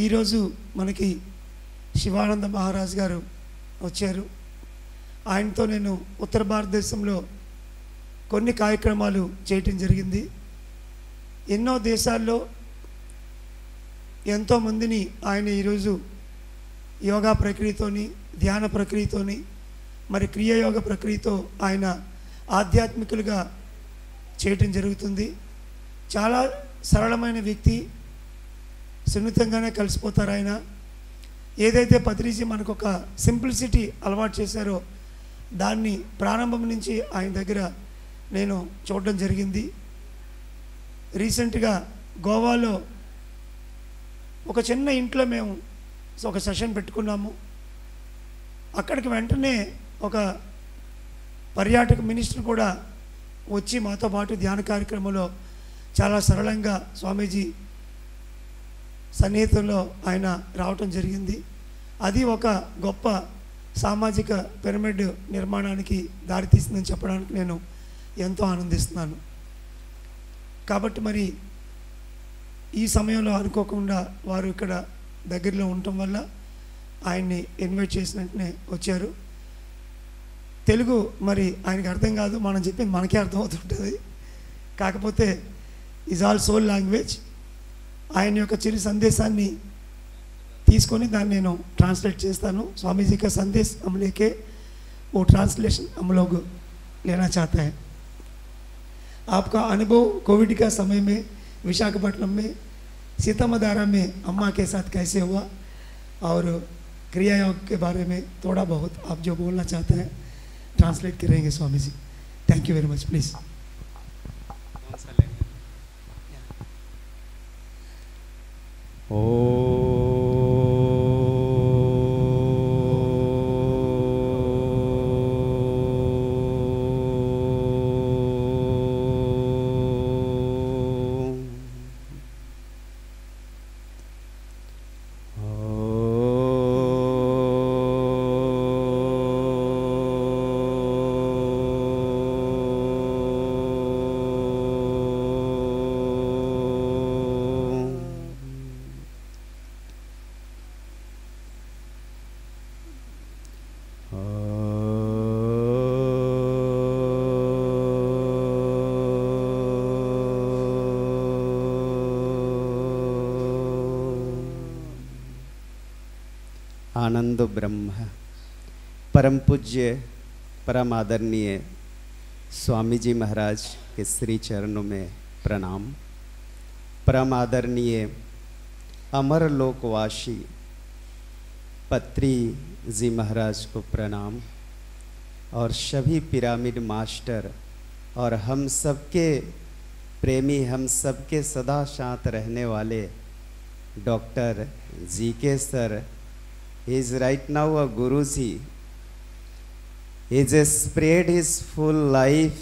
ఈరోజు మనకి శివానంద మహారాజ్ గారు వచ్చారు. ఆయనతో నేను ఉత్తర భారతదేశంలో కొన్ని కార్యక్రమాలు చేయటం జరిగింది. ఎన్నో దేశాల్లో ఎంతోమందిని ఆయన ఈరోజు యోగా ప్రక్రియతోని, ధ్యాన ప్రక్రియతోని, మరి క్రియాయోగ ప్రక్రియతో ఆయన ఆధ్యాత్మికులుగా చేయటం జరుగుతుంది. చాలా సరళమైన వ్యక్తి, సున్నితంగానే కలిసిపోతారు ఆయన. ఏదైతే పత్రిజీ మనకు ఒక సింప్లిసిటీ అలవాటు చేశారో దాన్ని ప్రారంభం నుంచి ఆయన దగ్గర నేను చూడడం జరిగింది. రీసెంట్గా గోవాలో ఒక చిన్న ఇంట్లో మేము ఒక సెషన్ పెట్టుకున్నాము. అక్కడికి వెంటనే ఒక పర్యాటక మినిస్టర్ కూడా వచ్చి మాతో పాటు ధ్యాన కార్యక్రమంలో చాలా సరళంగా స్వామీజీ సన్నిహితంలో ఆయన రావటం జరిగింది. అది ఒక గొప్ప సామాజిక పిరమిడ్ నిర్మాణానికి దారితీస్తుందని చెప్పడానికి నేను ఎంతో ఆనందిస్తున్నాను. కాబట్టి మరి ఈ సమయంలో అనుకోకుండా వారు ఇక్కడ దగ్గరలో ఉండటం వల్ల ఆయన్ని ఇన్వైట్ చేసిన వెంటనే వచ్చారు. తెలుగు మరి ఆయనకి అర్థం కాదు, మనం చెప్పింది మనకే అర్థమవుతుంటుంది. కాకపోతే ఈజ్ ఆల్ సోల్ లాంగ్వేజ్. ఆయన యొక్క చిరు సందేశాన్ని తీసుకొని దాన్ని నేను ట్रांसलेट చేస్తాను. स्वामी जी का संदेश हम लेके वो ट्रांसलेशन हम लोग लेना चाहते हैं. आपका अनुभव कोविड का समय में विशाखापट्टनम में सीतामढ़ी में अम्मा के साथ कैसे हुआ और क्रिया योग के बारे में थोड़ा बहुत आप जो बोलना चाहते हैं ट्रांसलेट करेंगे Swami ji. Thank you very much. Please. ओ आनंद ब्रह्म परम पूज्य परम आदरणीय स्वामी जी महाराज के श्री चरणों में प्रणाम. परम आदरणीय अमर लोकवासी पत्री जी महाराज को प्रणाम और सभी पिरामिड मास्टर और हम सबके प्रेमी, हम सबके सदा साथ रहने वाले डॉक्टर जी के sir. He is right now a Guruji. He has spread his full life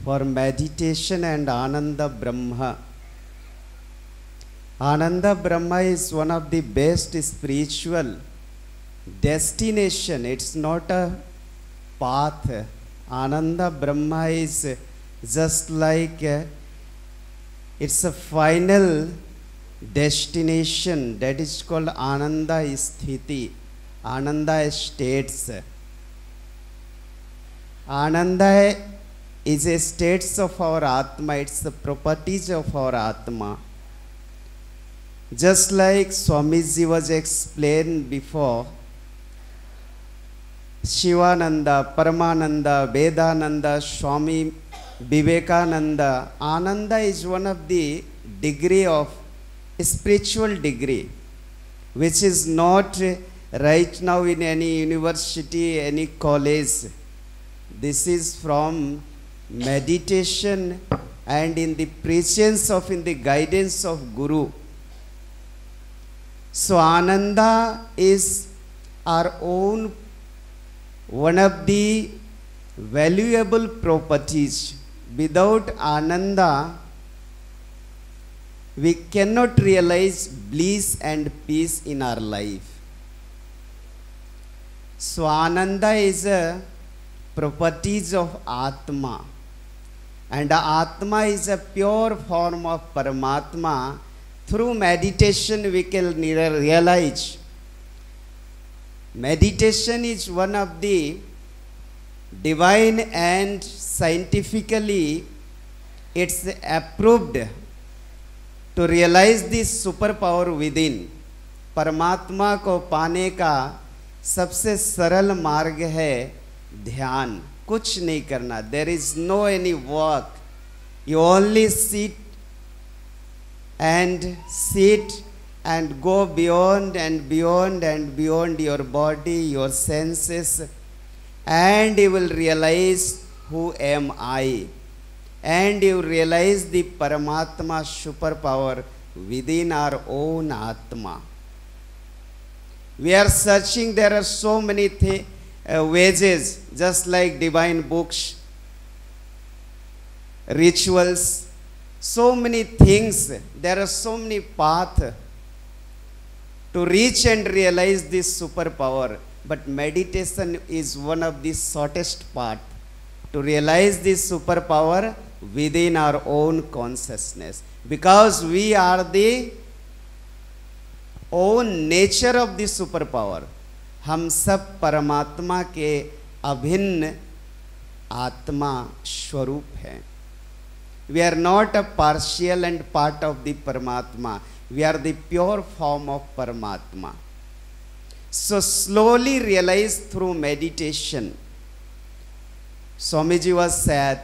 for meditation and Ananda Brahma. Ananda Brahma is one of the best spiritual destination. It's not a path. Ananda Brahma is just like it's a final destination that is called Ananda Sthiti, Ananda states. Ananda is a states of our Atma, it's the properties of our Atma. Just like Swamiji was explained before, Shivananda, Paramananda, Vedananda, Swami Vivekananda, Ananda is one of the degree of spiritual degree which is not right now in any university, any college. This is from meditation and in the presence of, in the guidance of Guru. So Ananda is our own one of the valuable properties. Without Ananda we cannot realize bliss and peace in our life. So Ananda is a properties of Atma, and Atma is a pure form of Paramatma through meditation we can realize meditation is one of the divine and scientifically it's approved to realize this superpower within. परमात्मा को पाने का सबसे सरल मार्ग है ध्यान. कुछ नहीं करना. There is no any work. You only sit and go beyond and beyond and beyond your body, your senses, and you will realize who am I, and you realize the Paramatma superpower within our own Atma. We are searching, there are so many ways, just like divine books, rituals, so many things. There are so many paths to reach and realize this superpower. But meditation is one of the shortest paths to realize this superpower within our own consciousness. Because we are the own nature of the superpower. हम सब परमात्मा के अभिन्न आत्मा स्वरूप हैं. We are not a partial and part of the Paramatma. We are the pure form of Paramatma. So slowly realize through meditation. Swamiji was said,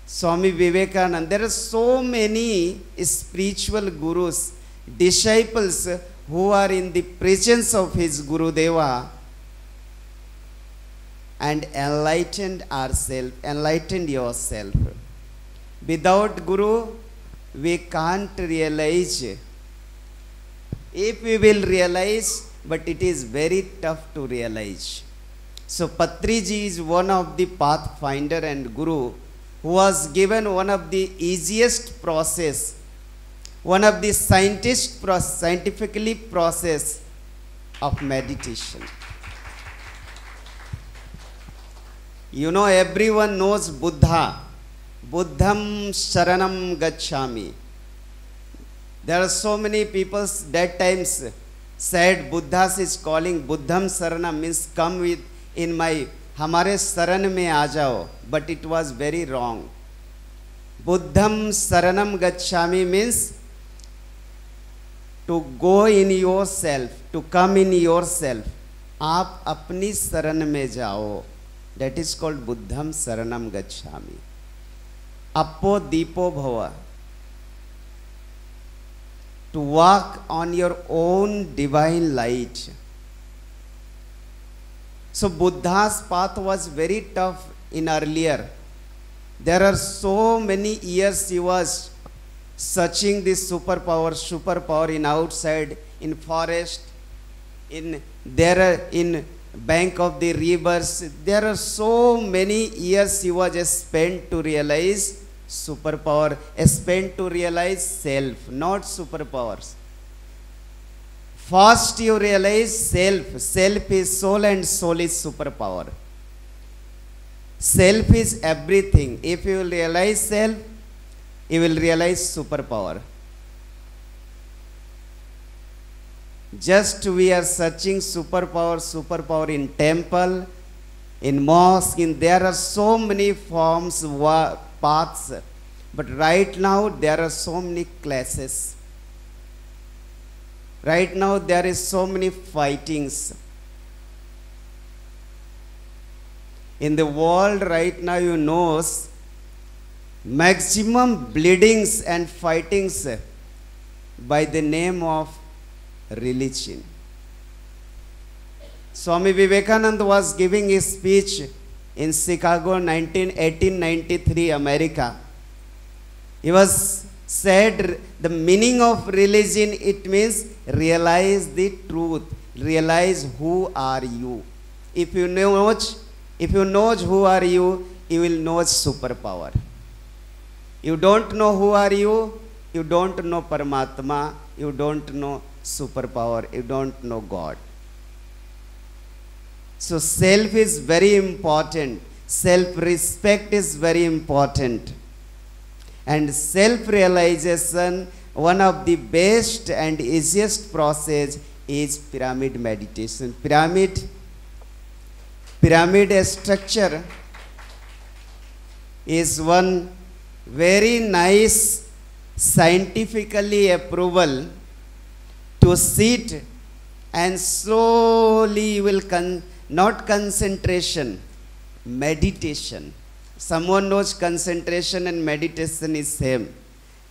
Swami Vivekananda, there are so many spiritual gurus, disciples who are in the presence of his Gurudeva and enlightened yourself. Without Guru, we can't realize. If we will realize, but it is very tough to realize. So Patriji is one of the pathfinder and Guru who was given one of the easiest process, one of the scientifically process of meditation. You know, everyone knows Buddha. Buddham Sharanam Gacchami. There are so many people that times said Buddha is calling Buddham Saranam means come with in my Hamare Saran mein aa jao. But it was very wrong. Buddham Saranam Gacchami means to go in yourself, to come in yourself. आप अपनी शरण में जाओ. That is called Buddham Saranam Gacchami. Appo Deepo Bhava. To walk on your own divine light. So Buddha's path was very tough in earlier. There are so many years he was searching this superpower in outside, in forest, in bank of the rivers. There are so many years he was spent to realize superpower, spent to realize self, not superpowers. First you realize self. Self is soul and soul is superpower. Self is everything. If you will realize self, you will realize superpower. Just we are searching superpower in temple, in mosque, there are so many forms, paths. But right now there are so many classes. Right now there is so many fightings. In the world right now, you know, maximum bleedings and fightings by the name of religion. Swami Vivekananda was giving a speech in Chicago, 1893, America. He was said the meaning of religion, it means realize the truth, realize who are you. If you know who are you, you will know superpower. You don't know who are you, you don't know Paramatma, you don't know superpower, you don't know God. So self is very important. Self-respect is very important. And self-realization, one of the best and easiest process is pyramid meditation. Pyramid structure is one very nice scientifically approval to sit and slowly you will not concentration, meditation. Someone knows concentration and meditation is same.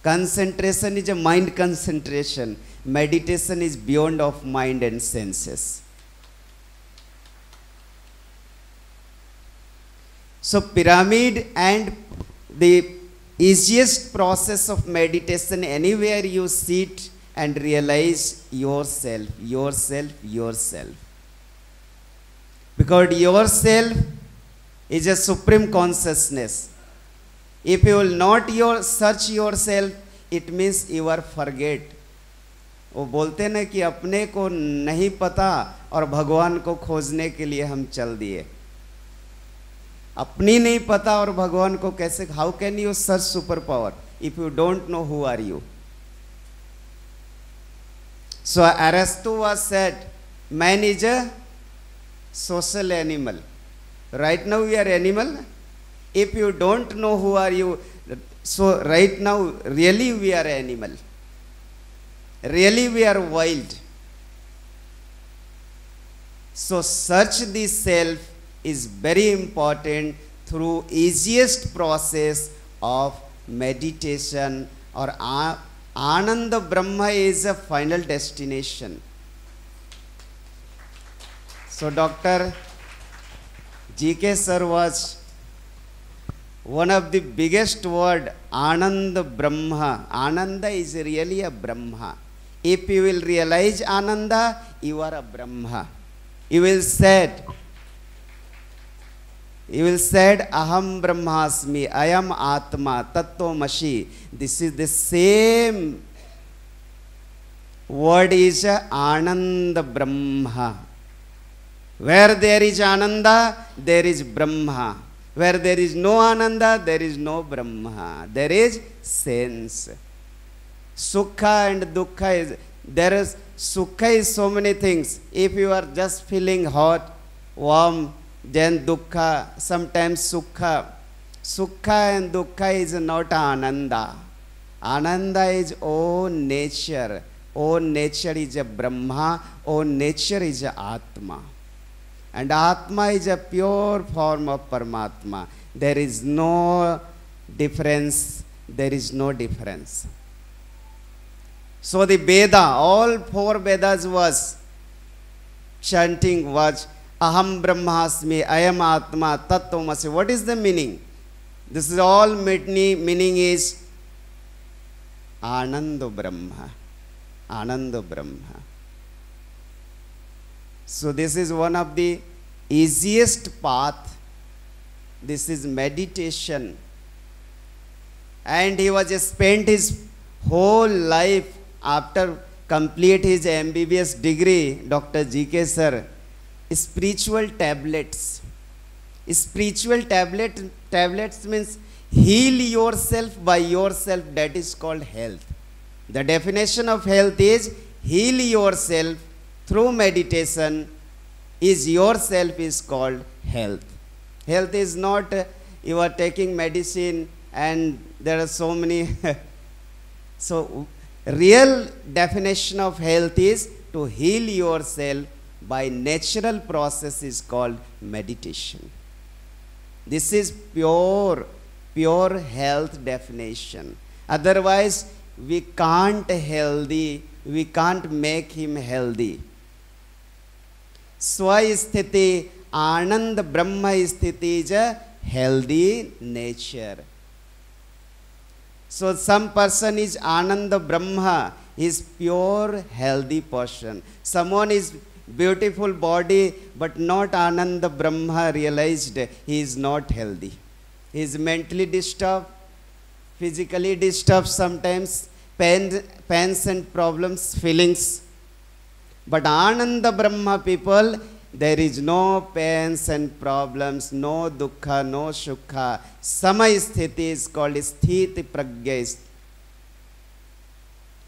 Concentration is a mind concentration. Meditation is beyond of mind and senses. So pyramid and the easiest process of meditation, anywhere you sit and realize yourself. Because yourself is a supreme consciousness. If you will not search yourself, it means you are forget. वो बोलते ना कि अपने को नहीं पता और भगवान को खोजने के लिए हम चल दिए. अपनी नहीं पता और भगवान को कैसे, how can you search super power if you don't know who are you? So Aristotle was said, man is a social animal. Right now we are animal. If you don't know who are you, so right now really we are animal. Really we are wild. So search the self is very important through easiest process of meditation, or Ananda Brahma is a final destination. So Dr. G.K. Sir was one of the biggest word, Ananda Brahma. Ananda is really a Brahma. If you will realize Ananda, you are a Brahma. You will said, Aham Brahmasmi, I am Atma, Tattvamasi. This is the same word is Ananda Brahma. Where there is Ananda, there is Brahma. Where there is no Ananda, there is no Brahma. There is sense. Sukha and Dukkha Sukha is so many things. If you are just feeling hot, warm, then Dukkha, sometimes Sukha. Sukha and Dukkha is not Ananda. Ananda is own nature. Own nature is a Brahma. Own nature is a Atma. And Atma is a pure form of Paramatma. There is no difference. There is no difference. So the Veda, all four Vedas was chanting was Aham Brahmasmi, I am Atma, Tattvamasi. What is the meaning? This is all meaning is Ananda Brahma. Ananda Brahma. So this is one of the easiest path. This is meditation. And he was spent his whole life after complete his MBBS degree, Dr. G.K. Sir, spiritual tablets. Spiritual tablets means heal yourself by yourself. That is called health. The definition of health is heal yourself through meditation. Is yourself is called health. Health is not you are taking medicine and there are so many. So real definition of health is to heal yourself by natural process is called meditation. This is pure health definition. Otherwise, we can't make him healthy. Swasthiti, Ananda Brahma Sthiti is a healthy nature. So some person is Ananda Brahma, is pure healthy person. Someone is beautiful body but not Ananda Brahma realized, he is not healthy. He is mentally disturbed, physically disturbed sometimes, pains and problems, feelings. But Ananda Brahma people, there is no pains and problems, no dukkha, no sukha. Sama sthiti is called sthiti pragya.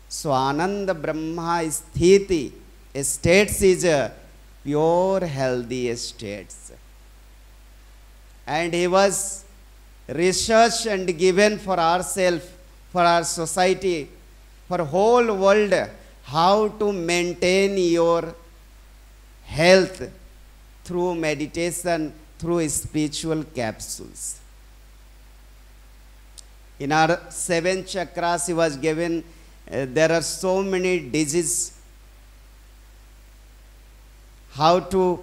So Ananda Brahma sthiti states is a pure healthy states. And he was researched and given for ourselves, for our society, for whole world, how to maintain your health through meditation, through spiritual capsules. In our 7 chakras he was given, there are so many diseases, how to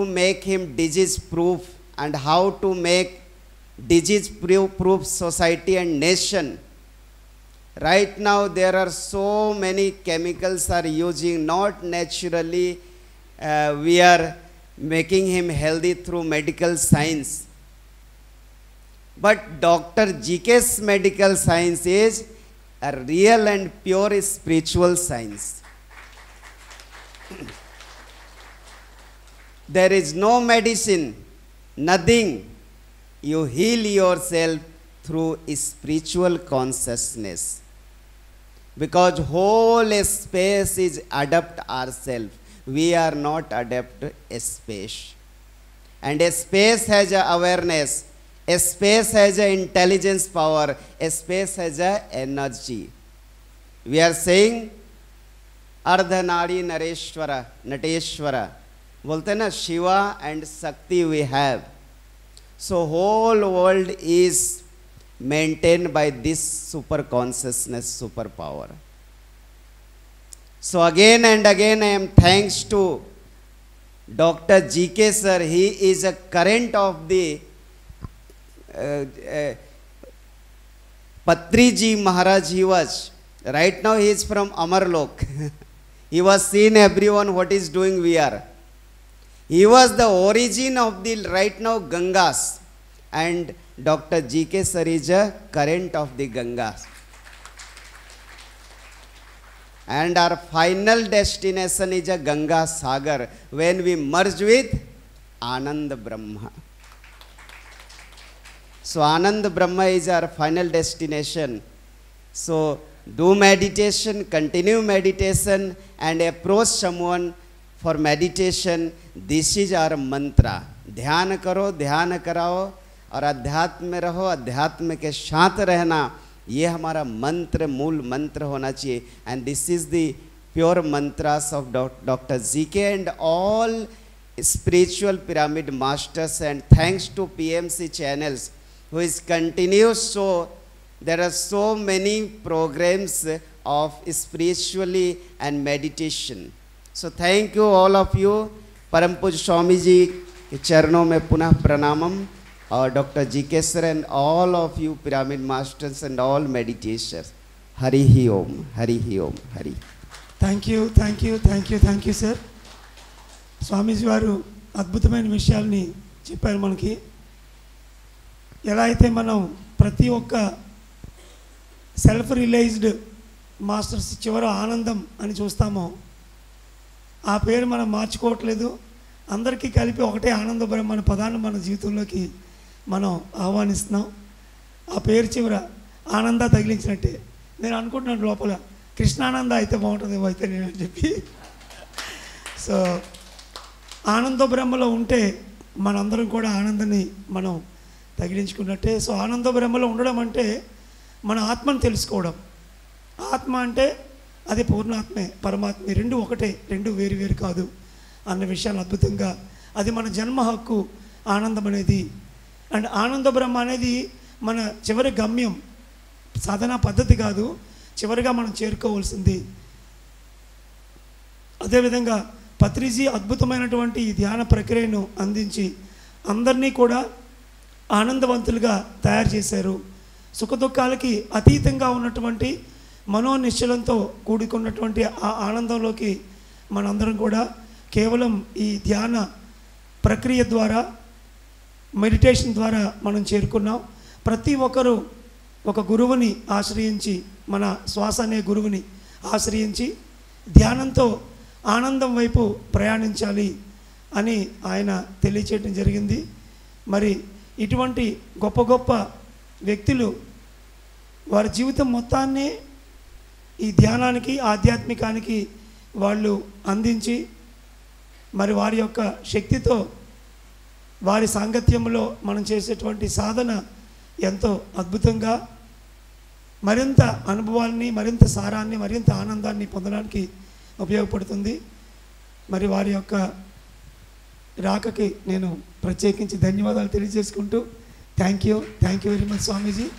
make him disease proof, and how to make disease proof society and nation. Right now there are so many chemicals are using, not naturally we are making him healthy through medical science. But Dr. GK's medical science is a real and pure spiritual science. There is no medicine, nothing. You heal yourself through spiritual consciousness. Because whole space is adapt ourselves. We are not adapt a space. And a space has a awareness. A space has a intelligence power. A space has a energy. We are saying Ardhanari Nareshwara, Nateshwara. बोलते ना Shiva and Shakti we have. So whole world is maintain by this super consciousness, super power. So again and again I am thanks to doctor GK sir. He is a current of the Patri ji Maharaj. He was right now he is from Amarlok. He was seen everyone what is doing we are. He was the origin of the right now Gangas, and Dr. GK sir is a current of the Gangas. And our final destination is a Ganga Sagar when we merge with Ananda Brahma. So Ananda Brahma is our final destination. So do meditation, continue meditation, and approach someone for meditation. This is our mantra. ध्यान करो, ध्यान कराओ और अध्यात्म में रहो, अध्यात्म के साथ रहना, ये हमारा मंत्र, मूल मंत्र होना चाहिए. And this is the pure mantras of Dr. GK and all spiritual pyramid masters. And thanks to PMC channels who is continuous. So there are so many programs of spiritually and meditation. So thank you all of you. परम पूज्य स्वामी जी के चरणों में पुनः प्रणामम. और doctor GK sir and all of you pyramid masters and all meditators. हरि ही ओम, हरि ही ओम, हरि. Thank you, thank you, thank you, thank you sir. Swamiji వారు అద్భుతమైన విషయాల్ని చెప్పారు మనకి. ఎలా అయితే మనం ప్రతి ఒక్క సెల్ఫ్ రిలైజ్డ్ మాస్టర్స్ చివర ఆనందం అని చూస్తామో, ఆ పేరు మనం మార్చుకోవట్లేదు. అందరికీ కలిపి ఒకటే ఆనంద బ్రహ్మ అనే పదాన్ని మన జీవితంలోకి మనం ఆహ్వానిస్తున్నాం. ఆ పేరు చివర ఆనంద తగిలించినట్టే నేను అనుకుంటున్నాను లోపల, కృష్ణానంద అయితే బాగుంటుందేమో అయితే నేను అని చెప్పి. సో ఆనంద బ్రహ్మలో ఉంటే మనందరం కూడా ఆనందాన్ని మనం తగిలించుకున్నట్టే. సో ఆనంద బ్రహ్మలో ఉండడం అంటే మన ఆత్మను తెలుసుకోవడం. ఆత్మ అంటే అది పూర్ణాత్మే, పరమాత్మే, రెండు ఒకటే, రెండు వేరు వేరు కాదు అన్న విషయాలు అద్భుతంగా, అది మన జన్మ హక్కు ఆనందం అనేది. అండ్ ఆనంద బ్రహ్మ అనేది మన చివరి గమ్యం, సాధనా పద్ధతి కాదు, చివరిగా మనం చేరుకోవాల్సింది. అదేవిధంగా పత్రిజీ అద్భుతమైనటువంటి ఈ ధ్యాన ప్రక్రియను అందించి అందరినీ కూడా ఆనందవంతులుగా తయారు చేశారు. సుఖదుఖాలకి అతీతంగా ఉన్నటువంటి మనోనిశ్చలంతో కూడుకున్నటువంటి ఆ ఆనందంలోకి మనందరం కూడా కేవలం ఈ ధ్యాన ప్రక్రియ ద్వారా, మెడిటేషన్ ద్వారా మనం చేరుకున్నాం. ప్రతి ఒక్కరూ ఒక గురువుని ఆశ్రయించి, మన శ్వాస అనే గురువుని ఆశ్రయించి ధ్యానంతో ఆనందం వైపు ప్రయాణించాలి అని ఆయన తెలియచేయడం జరిగింది. మరి ఇటువంటి గొప్ప గొప్ప వ్యక్తులు వారి జీవితం మొత్తాన్ని ఈ ధ్యానానికి, ఆధ్యాత్మికానికి వాళ్ళు అందించి మరి వారి యొక్క శక్తితో వారి సాంగత్యంలో మనం చేసేటువంటి సాధన ఎంతో అద్భుతంగా మరింత అనుభవాల్ని, మరింత సారాన్ని, మరింత ఆనందాన్ని పొందడానికి ఉపయోగపడుతుంది. మరి వారి యొక్క రాకకి నేను ప్రత్యేకించి ధన్యవాదాలు తెలియజేసుకుంటూ thank you very much Swamiji.